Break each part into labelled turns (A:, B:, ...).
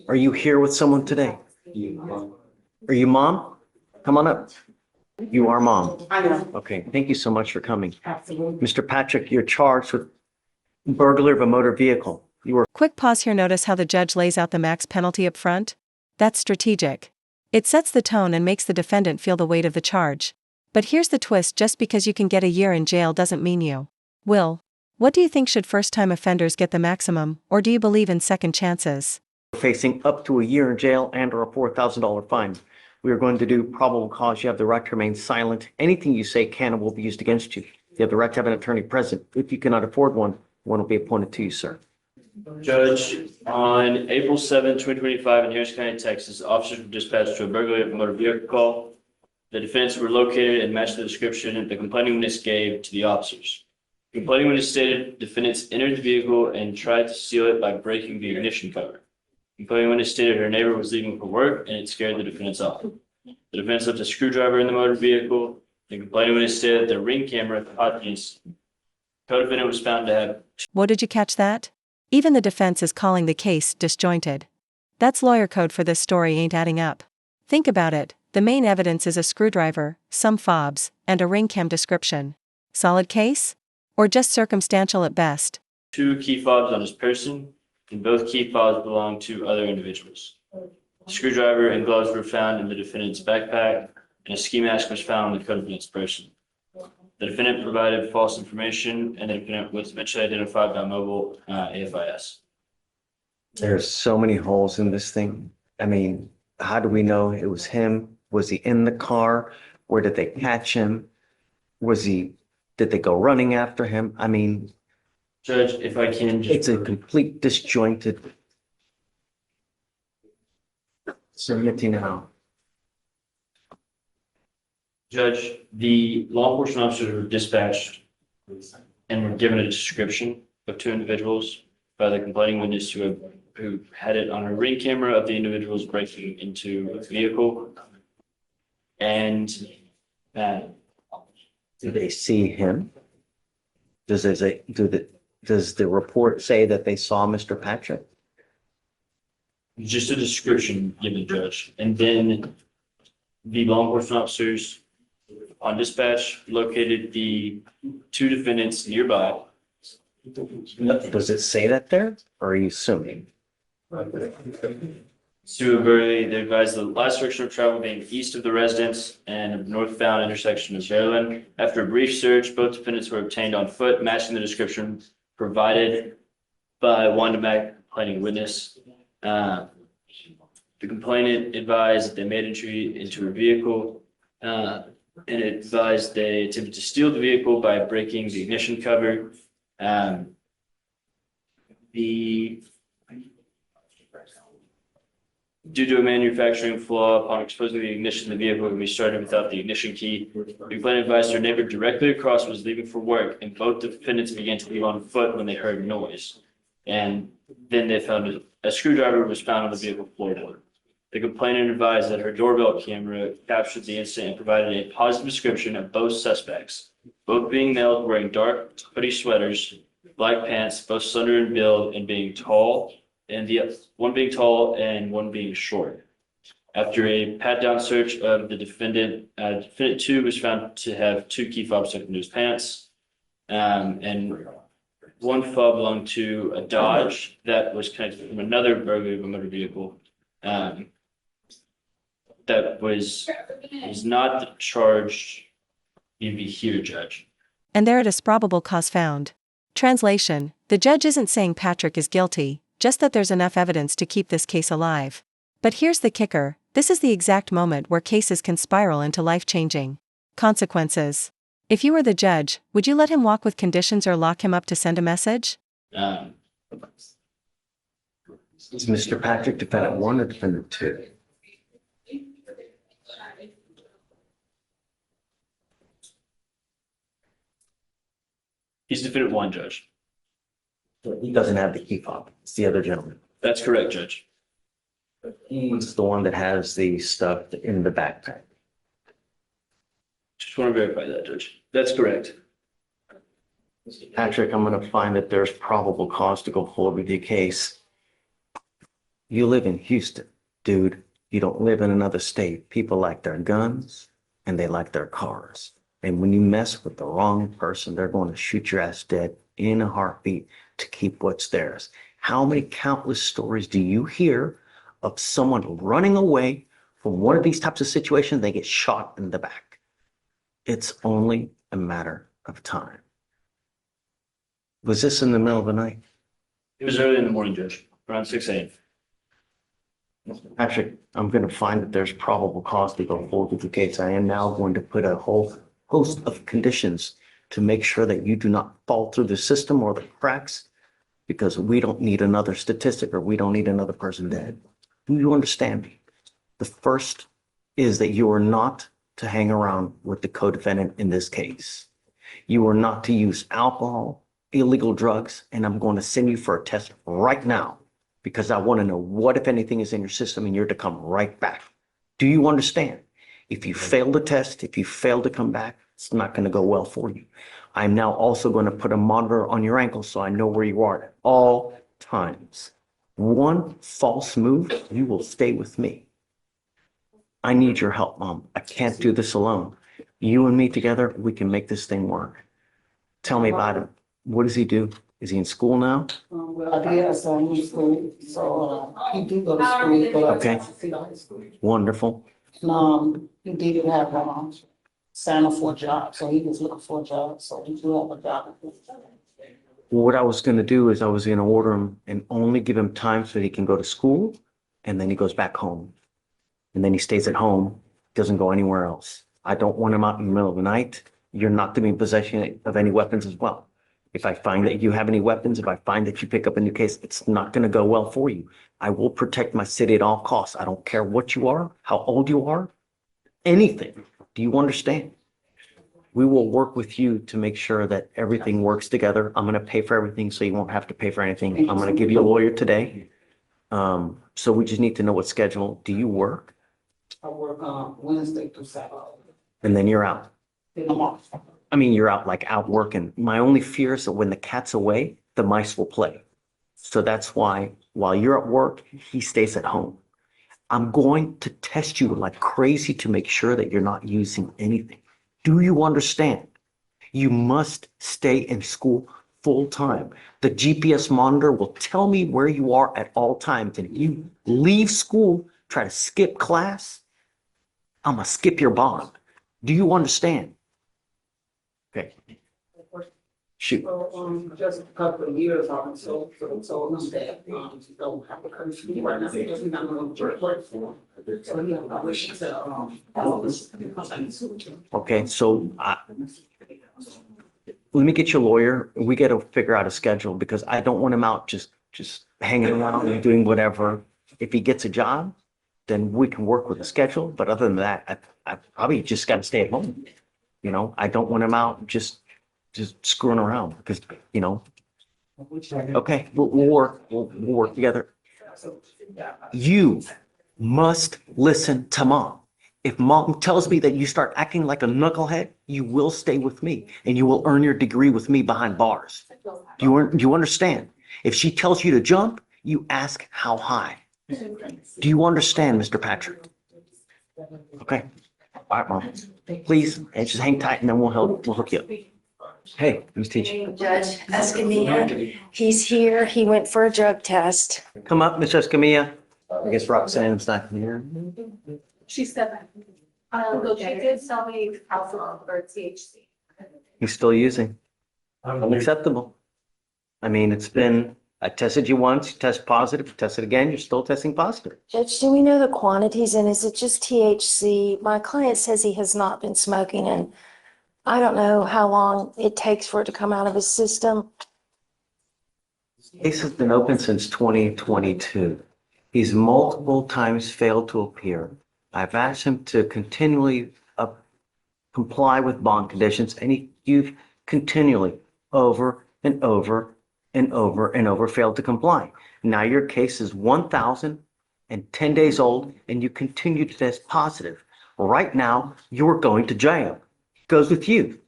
A: Are you here with someone today? Are you mom? Come on up. You are mom.
B: I know.
A: Okay, thank you so much for coming.
B: Absolutely.
A: Mr. Patrick, you're charged with burglary of a motor vehicle. You were
C: Quick pause here. Notice how the judge lays out the max penalty up front? That's strategic. It sets the tone and makes the defendant feel the weight of the charge. But here's the twist: just because you can get a year in jail doesn't mean you will. What do you think? Should first-time offenders get the maximum, or do you believe in second chances?
A: facing up to a year in jail and or a $4,000 fine. We are going to do probable cause. You have the right to remain silent. Anything you say can and will be used against you. You have the right to have an attorney present. If you cannot afford one, one will be appointed to you, sir.
D: Judge, on April 7, 2025 in Harris County, Texas, officers were dispatched to a burglary of a motor vehicle call. The defendants were located and matched the description the complaining witness gave to the officers. The complaining witness stated defendants entered the vehicle and tried to steal it by breaking the ignition cover. The complaining witness stated her neighbor was leaving for work and it scared the defendants off. The defendants left a screwdriver in the motor vehicle. The complaining witness stated the ring camera caught the incident. Co-defendant was found to have.
C: What, did you catch that? Even the defense is calling the case disjointed. That's lawyer code for this story ain't adding up. Think about it. The main evidence is a screwdriver, some fobs, and a ring cam description. Solid case? Or just circumstantial at best?
D: 2 key fobs on his person, and both key fobs belong to other individuals. The screwdriver and gloves were found in the defendant's backpack, and a ski mask was found on the co-defendant's person. The defendant provided false information, and the defendant was eventually identified by mobile AFIS.
A: There's so many holes in this thing. I mean, how do we know it was him? Was he in the car? Where did they catch him? Did they go running after him? I mean,
D: Judge, if I can just.
A: it's a complete disjointed. Submitting now.
D: Judge, the law enforcement officers were dispatched and were given a description of 2 individuals by the complaining witness who had it on a ring camera of the individuals breaking into a vehicle. And
A: Do they see him? Does the report say that they saw Mr. Patrick?
D: just a description given, Judge. And then the law enforcement officers on dispatch located the 2 defendants nearby.
A: Does it say that there, or are you assuming?
D: To Burley, they advised the last direction of travel being east of the residence and northbound intersection of Maryland. After a brief search, both defendants were obtained on foot, matching the description provided by Wanda Mack, complaining witness. The complainant advised that they made entry into a vehicle and advised they attempted to steal the vehicle by breaking the ignition cover. Due to a manufacturing flaw, upon exposing the ignition, the vehicle can be started without the ignition key. The complainant advised her neighbor directly across was leaving for work, and both defendants began to leave on foot when they heard noise. And then they found a screwdriver was found on the vehicle floorboard. The complainant advised that her doorbell camera captured the incident and provided a positive description of both suspects, both being males wearing dark hoodie sweaters, black pants, both slender in build and being tall, and the one being tall and one being short. After a pat-down search of the defendant, defendant 2 was found to have 2 key fobs stuck into his pants, and 1 fob belonged to a Dodge that was connected from another burglary of a motor vehicle. That was not the charge you'd be here, Judge.
C: And there it is, probable cause found. Translation: the judge isn't saying Patrick is guilty, just that there's enough evidence to keep this case alive. But here's the kicker: this is the exact moment where cases can spiral into life-changing consequences. If you were the judge, would you let him walk with conditions or lock him up to send a message?
A: Is Mr. Patrick defendant 1 or defendant 2?
D: He's defendant 1, Judge.
A: He doesn't have the key fob. It's the other gentleman.
D: That's correct, Judge.
A: He's the one that has the stuff in the backpack.
D: Just want to verify that, Judge. That's correct.
A: Patrick, I'm going to find that there's probable cause to go forward with your case. You live in Houston, dude. You don't live in another state. People like their guns and they like their cars. And when you mess with the wrong person, they're going to shoot your ass dead in a heartbeat to keep what's theirs. How many countless stories do you hear of someone running away from one of these types of situations? They get shot in the back. It's only a matter of time. Was this in the middle of the night?
D: It was early in the morning, Judge, around 6 a.m.
A: Patrick, I'm going to find that there's probable cause to go forward with the case. I am now going to put a whole host of conditions to make sure that you do not fall through the system or the cracks, because we don't need another statistic or we don't need another person dead. Do you understand me? The first is that you are not to hang around with the co-defendant in this case. You are not to use alcohol, illegal drugs, and I'm going to send you for a test right now because I want to know what, if anything, is in your system, and you're to come right back. Do you understand? If you fail the test, if you fail to come back, it's not going to go well for you. I'm now also going to put a monitor on your ankle so I know where you are at all times. One false move, you will stay with me. I need your help, Mom. I can't do this alone. You and me together, we can make this thing work. Tell me about it. What does he do? Is he in school now?
B: Well, yes, I'm in school, so he do go to school, but
A: Okay. Wonderful.
B: he did have sign up for a job, so he was looking for a job, so he do have a job.
A: What I was going to do is I was going to order him and only give him time so he can go to school, and then he goes back home. And then he stays at home, doesn't go anywhere else. I don't want him out in the middle of the night. You're not to be in possession of any weapons as well. If I find that you have any weapons, if I find that you pick up a new case, it's not going to go well for you. I will protect my city at all costs. I don't care what you are, how old you are, anything. Do you understand? We will work with you to make sure that everything works together. I'm going to pay for everything so you won't have to pay for anything. I'm going to give you a lawyer today. So we just need to know what schedule. Do you work?
B: I work Wednesday through Saturday.
A: And then you're out.
B: Then I'm off.
A: I mean, you're out working. My only fear is that when the cat's away, the mice will play. So that's why while you're at work, he stays at home. I'm going to test you like crazy to make sure that you're not using anything. Do you understand? You must stay in school full time. The GPS monitor will tell me where you are at all times. And if you leave school, try to skip class, I'm going to skip your bond. Do you understand? Okay. Shoot.
B: So, just a couple of years on, so him that, don't have a country right now, because he's not going to work for him. So he have a wish to,
A: Okay, so let me get your lawyer. We got to figure out a schedule because I don't want him out just hanging around and doing whatever. If he gets a job, then we can work with a schedule. But other than that, I probably just got to stay at home. You know, I don't want him out just screwing around because, you know, okay, we'll work together. You must listen to Mom. If Mom tells me that you start acting like a knucklehead, you will stay with me and you will earn your degree with me behind bars. Do you understand? If she tells you to jump, you ask how high. Do you understand, Mr. Patrick? Okay. All right, Mom. Please, and just hang tight and then we'll hook you up. Hey, who's teaching?
E: Judge Escamilla, he's here. He went for a drug test.
A: Come up, Miss Escamilla. I guess Roxanne's not here.
F: She said that. Though she did tell me alcohol or THC.
A: He's still using. Unacceptable. I mean, it's been, I tested you once, you test positive, tested again, you're still testing positive.
E: Judge, do we know the quantities and is it just THC? My client says he has not been smoking and I don't know how long it takes for it to come out of his system.
A: Case has been open since 2022. He's multiple times failed to appear. I've asked him to continually comply with bond conditions, and you've continually over and over and over and over failed to comply. Now your case is 1,010 days old, and you continue to test positive. Right now, you're going to jail. Goes with you.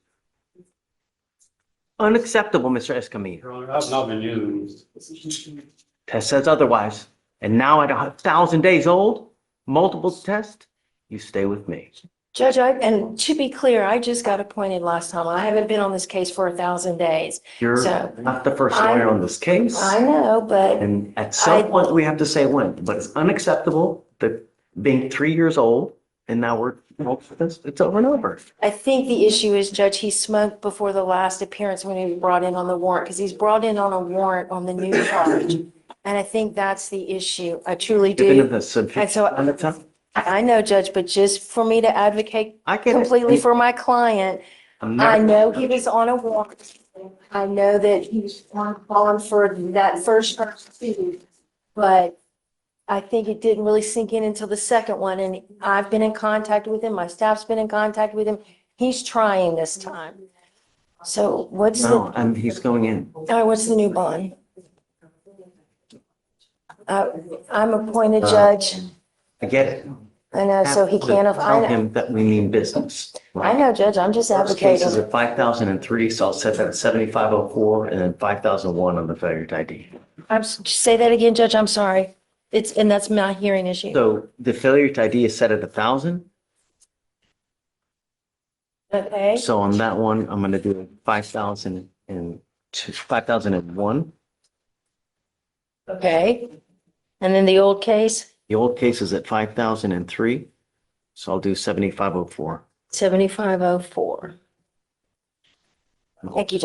A: Unacceptable, Mr. Escamilla.
G: Your Honor, I've not been used.
A: Test says otherwise. And now at 1,000 days old, multiple tests, you stay with me.
E: Judge, and to be clear, I just got appointed last time. I haven't been on this case for 1,000 days.
A: You're
E: So,
A: not the first lawyer on this case.
E: I know, but
A: And at some point, we have to say when, but it's unacceptable that being 3 years old and now it's over and over.
E: I think the issue is, Judge, he smoked before the last appearance when he was brought in on the warrant, because he's brought in on a warrant on the new charge. And I think that's the issue. I truly
A: Even if
E: do.
A: it's
E: And so
A: on the time,
E: I know, Judge, but just for me to advocate
A: I get it.
E: completely for my client,
A: I'm
E: I
A: never,
E: know he was on a warrant. I know that he was on for that first charge too, but I think it didn't really sink in until the second one, and I've been in contact with him, my staff's been in contact with him. He's trying this time. So what's the,
A: no, and he's going in.
E: what's the new bond? I'm appointed judge.
A: I get it.
E: I know, so he can't,
A: Tell
E: I
A: him that we mean business.
E: know, Judge, I'm just
A: First case is
E: advocating.
A: at 5,003, so I'll set that at 7,504 and then 5,001 on the failure to ID.
E: Say that again, Judge, I'm sorry. And that's my hearing issue.
A: So the failure to ID is set at 1,000.
E: Okay,
A: So on that one, I'm going to do 5,001.
E: okay. And then the old case,
A: The old case is at 5,003. So I'll do 7,504.
E: 7504. Thank you, Judge.